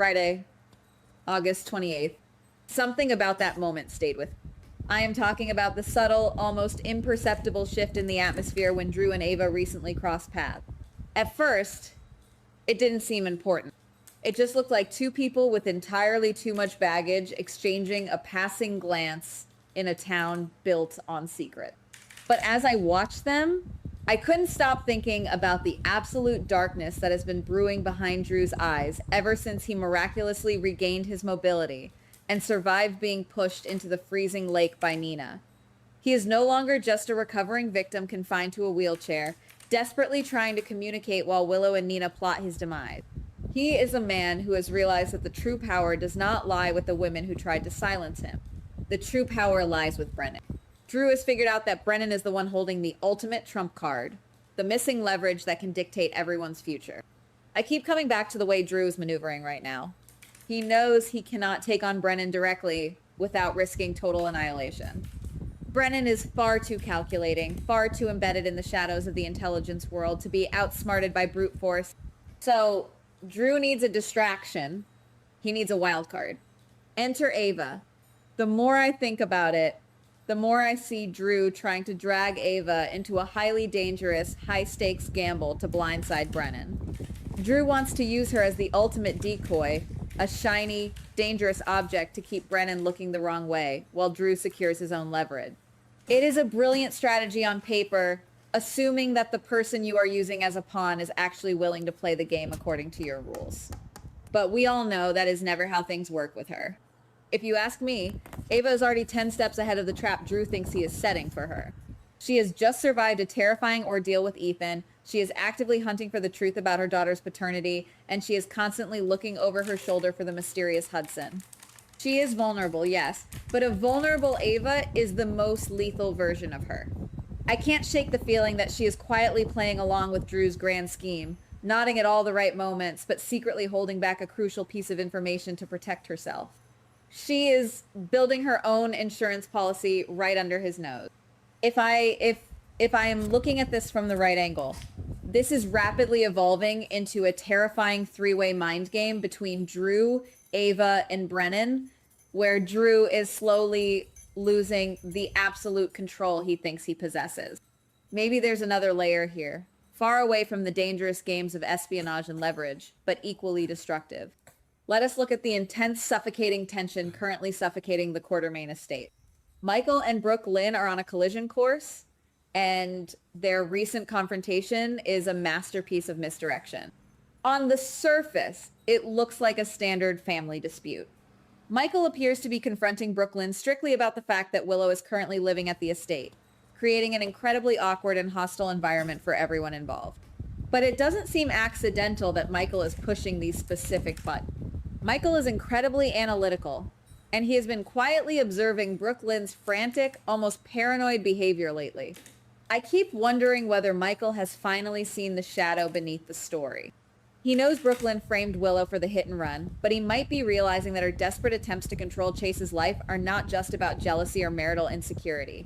Friday, August 28th. Something about that moment stayed with me. I am talking about the subtle, almost imperceptible shift in the atmosphere when Drew and Ava recently crossed paths. At first, it didn't seem important. It just looked like two people with entirely too much baggage exchanging a passing glance in a town built on secret. But as I watched them, I couldn't stop thinking about the absolute darkness that has been brewing behind Drew's eyes ever since he miraculously regained his mobility and survived being pushed into the freezing lake by Nina. He is no longer just a recovering victim confined to a wheelchair, desperately trying to communicate while Willow and Nina plot his demise. He is a man who has realized that the true power does not lie with the women who tried to silence him. The true power lies with Brennan. Drew has figured out that Brennan is the one holding the ultimate trump card, the missing leverage that can dictate everyone's future. I keep coming back to the way Drew is maneuvering right now. He knows he cannot take on Brennan directly without risking total annihilation. Brennan is far too calculating, far too embedded in the shadows of the intelligence world to be outsmarted by brute force. So, Drew needs a distraction. He needs a wild card. Enter Ava. The more I think about it, the more I see Drew trying to drag Ava into a highly dangerous, high-stakes gamble to blindside Brennan. Drew wants to use her as the ultimate decoy, a shiny, dangerous object to keep Brennan looking the wrong way, while Drew secures his own leverage. It is a brilliant strategy on paper, assuming that the person you are using as a pawn is actually willing to play the game according to your rules. But we all know that is never how things work with her. If you ask me, Ava is already 10 steps ahead of the trap Drew thinks he is setting for her. She has just survived a terrifying ordeal with Ethan. She is actively hunting for the truth about her daughter's paternity, and she is constantly looking over her shoulder for the mysterious Hudson. She is vulnerable, yes, but a vulnerable Ava is the most lethal version of her. I can't shake the feeling that she is quietly playing along with Drew's grand scheme, nodding at all the right moments, but secretly holding back a crucial piece of information to protect herself. She is building her own insurance policy right under his nose. If I am looking at this from the right angle, this is rapidly evolving into a terrifying three-way mind game between Drew, Ava, and Brennan, where Drew is slowly losing the absolute control he thinks he possesses. Maybe there's another layer here, far away from the dangerous games of espionage and leverage, but equally destructive. Let us look at the intense, suffocating tension currently suffocating the Quartermaine estate. Michael and Brooke Lynn are on a collision course, and their recent confrontation is a masterpiece of misdirection. On the surface, it looks like a standard family dispute. Michael appears to be confronting Brooke Lynn strictly about the fact that Willow is currently living at the estate, creating an incredibly awkward and hostile environment for everyone involved. But it doesn't seem accidental that Michael is pushing these specific buttons. Michael is incredibly analytical, and he has been quietly observing Brooke Lynn's frantic, almost paranoid behavior lately. I keep wondering whether Michael has finally seen the shadow beneath the story. He knows Brooke Lynn framed Willow for the hit and run, but he might be realizing that her desperate attempts to control Chase's life are not just about jealousy or marital insecurity.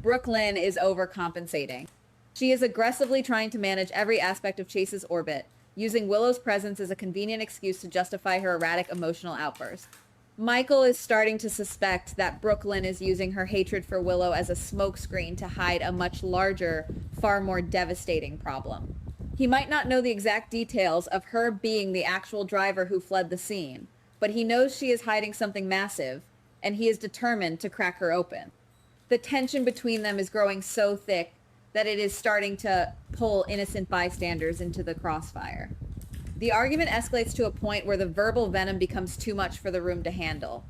Brooke Lynn is overcompensating. She is aggressively trying to manage every aspect of Chase's orbit, using Willow's presence as a convenient excuse to justify her erratic emotional outbursts. Michael is starting to suspect that Brooke Lynn is using her hatred for Willow as a smokescreen to hide a much larger, far more devastating problem. He might not know the exact details of her being the actual driver who fled the scene, but he knows she is hiding something massive, and he is determined to crack her open. The tension between them is growing so thick that it is starting to pull innocent bystanders into the crossfire. The argument escalates to a point where the verbal venom becomes too much for the room to handle.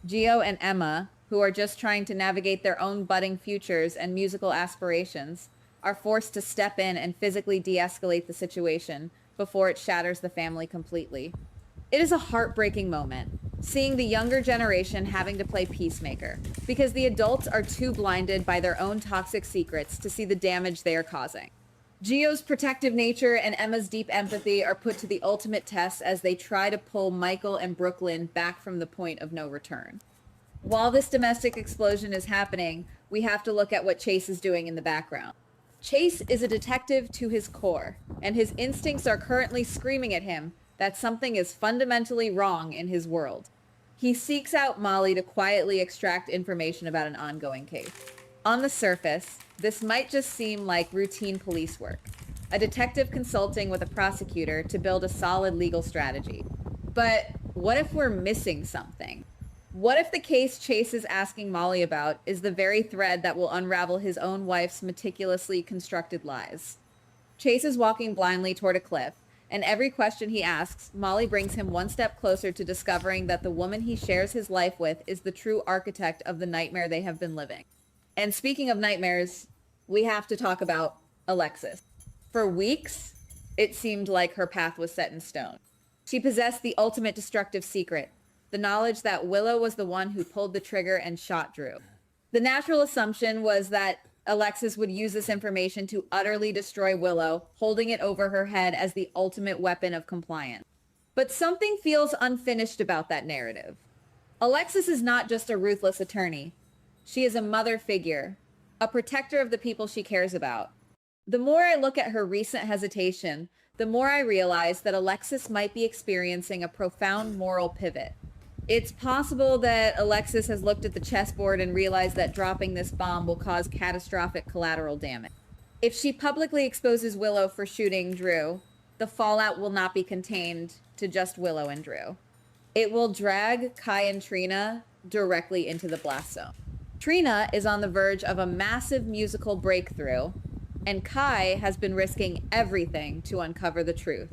Gio and Emma, who are just trying to navigate their own budding futures and musical aspirations, are forced to step in and physically de-escalate the situation before it shatters the family completely. It is a heartbreaking moment, seeing the younger generation having to play peacemaker, because the adults are too blinded by their own toxic secrets to see the damage they are causing. Gio's protective nature and Emma's deep empathy are put to the ultimate test as they try to pull Michael and Brooke Lynn back from the point of no return. While this domestic explosion is happening, we have to look at what Chase is doing in the background. Chase is a detective to his core, and his instincts are currently screaming at him that something is fundamentally wrong in his world. He seeks out Molly to quietly extract information about an ongoing case. On the surface, this might just seem like routine police work, a detective consulting with a prosecutor to build a solid legal strategy. But what if we're missing something? What if the case Chase is asking Molly about is the very thread that will unravel his own wife's meticulously constructed lies? Chase is walking blindly toward a cliff, and every question he asks, Molly brings him one step closer to discovering that the woman he shares his life with is the true architect of the nightmare they have been living. And speaking of nightmares, we have to talk about Alexis. For weeks, it seemed like her path was set in stone. She possessed the ultimate destructive secret, the knowledge that Willow was the one who pulled the trigger and shot Drew. The natural assumption was that Alexis would use this information to utterly destroy Willow, holding it over her head as the ultimate weapon of compliance. But something feels unfinished about that narrative. Alexis is not just a ruthless attorney. She is a mother figure, a protector of the people she cares about. The more I look at her recent hesitation, the more I realize that Alexis might be experiencing a profound moral pivot. It's possible that Alexis has looked at the chessboard and realized that dropping this bomb will cause catastrophic collateral damage. If she publicly exposes Willow for shooting Drew, the fallout will not be contained to just Willow and Drew. It will drag Kai and Trina directly into the blast zone. Trina is on the verge of a massive musical breakthrough, and Kai has been risking everything to uncover the truth.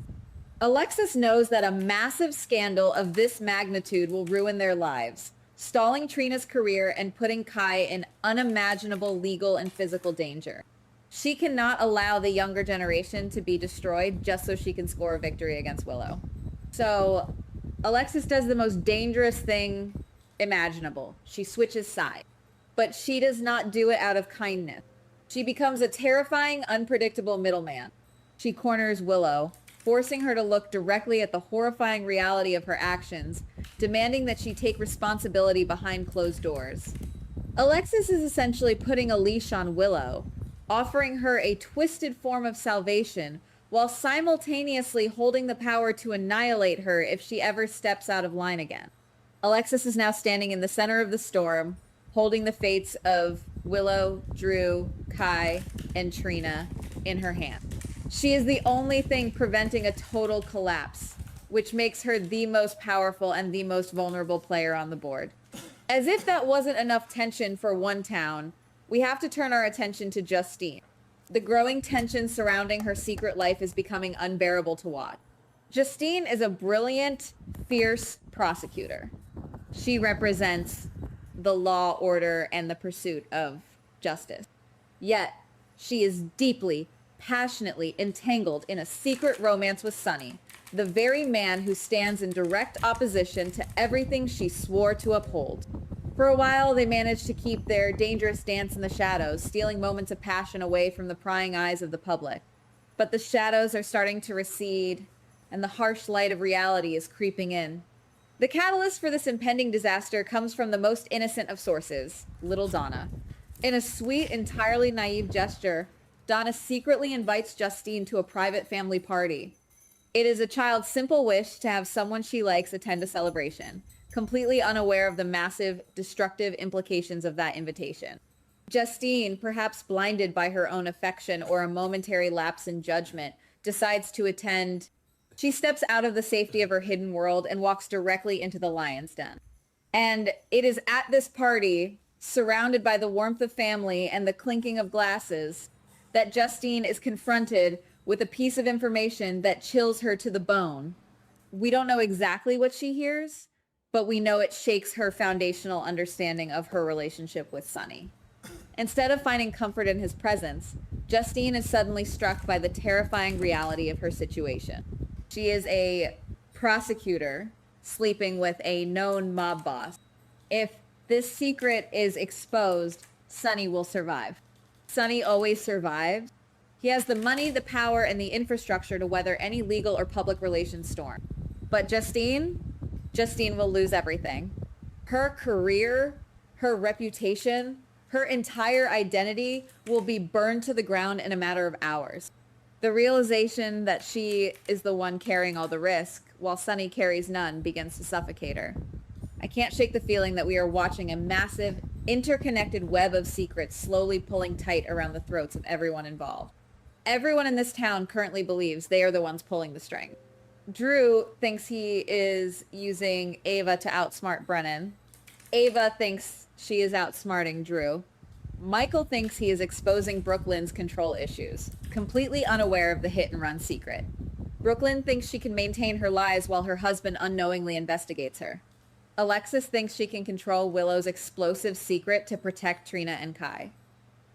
Alexis knows that a massive scandal of this magnitude will ruin their lives, stalling Trina's career and putting Kai in unimaginable legal and physical danger. She cannot allow the younger generation to be destroyed just so she can score a victory against Willow. So Alexis does the most dangerous thing imaginable. She switches sides. But she does not do it out of kindness. She becomes a terrifying, unpredictable middleman. She corners Willow, forcing her to look directly at the horrifying reality of her actions, demanding that she take responsibility behind closed doors. Alexis is essentially putting a leash on Willow, offering her a twisted form of salvation while simultaneously holding the power to annihilate her if she ever steps out of line again. Alexis is now standing in the center of the storm, holding the fates of Willow, Drew, Kai, and Trina in her hand. She is the only thing preventing a total collapse, which makes her the most powerful and the most vulnerable player on the board. As if that wasn't enough tension for one town, we have to turn our attention to Justine. The growing tension surrounding her secret life is becoming unbearable to watch. Justine is a brilliant, fierce prosecutor. She represents the law, order, and the pursuit of justice. Yet, she is deeply, passionately entangled in a secret romance with Sonny, the very man who stands in direct opposition to everything she swore to uphold. For a while, they managed to keep their dangerous dance in the shadows, stealing moments of passion away from the prying eyes of the public. But the shadows are starting to recede, and the harsh light of reality is creeping in. The catalyst for this impending disaster comes from the most innocent of sources, little Donna. In a sweet, entirely naive gesture, Donna secretly invites Justine to a private family party. It is a child's simple wish to have someone she likes attend a celebration, completely unaware of the massive, destructive implications of that invitation. Justine, perhaps blinded by her own affection or a momentary lapse in judgment, decides to attend. She steps out of the safety of her hidden world and walks directly into the lion's den. And it is at this party, surrounded by the warmth of family and the clinking of glasses, that Justine is confronted with a piece of information that chills her to the bone. We don't know exactly what she hears, but we know it shakes her foundational understanding of her relationship with Sonny. Instead of finding comfort in his presence, Justine is suddenly struck by the terrifying reality of her situation. She is a prosecutor sleeping with a known mob boss. If this secret is exposed, Sonny will survive. Sonny always survives. He has the money, the power, and the infrastructure to weather any legal or public relations storm. But Justine will lose everything. Her career, her reputation, her entire identity will be burned to the ground in a matter of hours. The realization that she is the one carrying all the risk, while Sunny carries none, begins to suffocate her. I can't shake the feeling that we are watching a massive, interconnected web of secrets slowly pulling tight around the throats of everyone involved. Everyone in this town currently believes they are the ones pulling the string. Drew thinks he is using Ava to outsmart Brennan. Ava thinks she is outsmarting Drew. Michael thinks he is exposing Brooklyn's control issues, completely unaware of the hit-and-run secret. Brooklyn thinks she can maintain her lies while her husband unknowingly investigates her. Alexis thinks she can control Willow's explosive secret to protect Trina and Kai.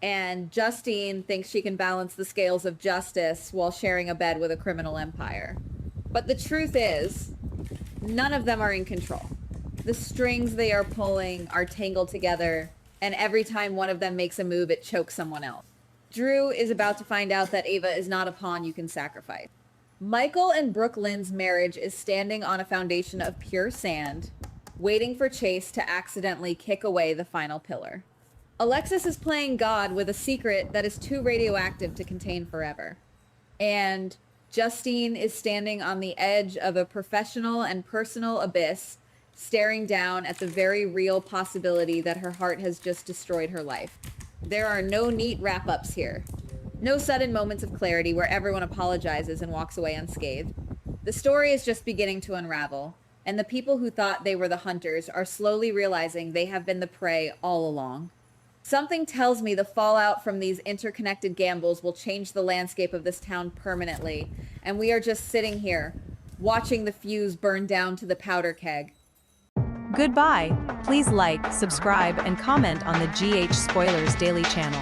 And Justine thinks she can balance the scales of justice while sharing a bed with a criminal empire. But the truth is, none of them are in control. The strings they are pulling are tangled together, and every time one of them makes a move, it chokes someone else. Drew is about to find out that Ava is not a pawn you can sacrifice. Michael and Brooklyn's marriage is standing on a foundation of pure sand, waiting for Chase to accidentally kick away the final pillar. Alexis is playing God with a secret that is too radioactive to contain forever. And Justine is standing on the edge of a professional and personal abyss, staring down at the very real possibility that her heart has just destroyed her life. There are no neat wrap-ups here. No sudden moments of clarity where everyone apologizes and walks away unscathed. The story is just beginning to unravel, and the people who thought they were the hunters are slowly realizing they have been the prey all along. Something tells me the fallout from these interconnected gambles will change the landscape of this town permanently, and we are just sitting here, watching the fuse burn down to the powder keg. Goodbye. Please like, subscribe, and comment on the GH Spoilers Daily channel.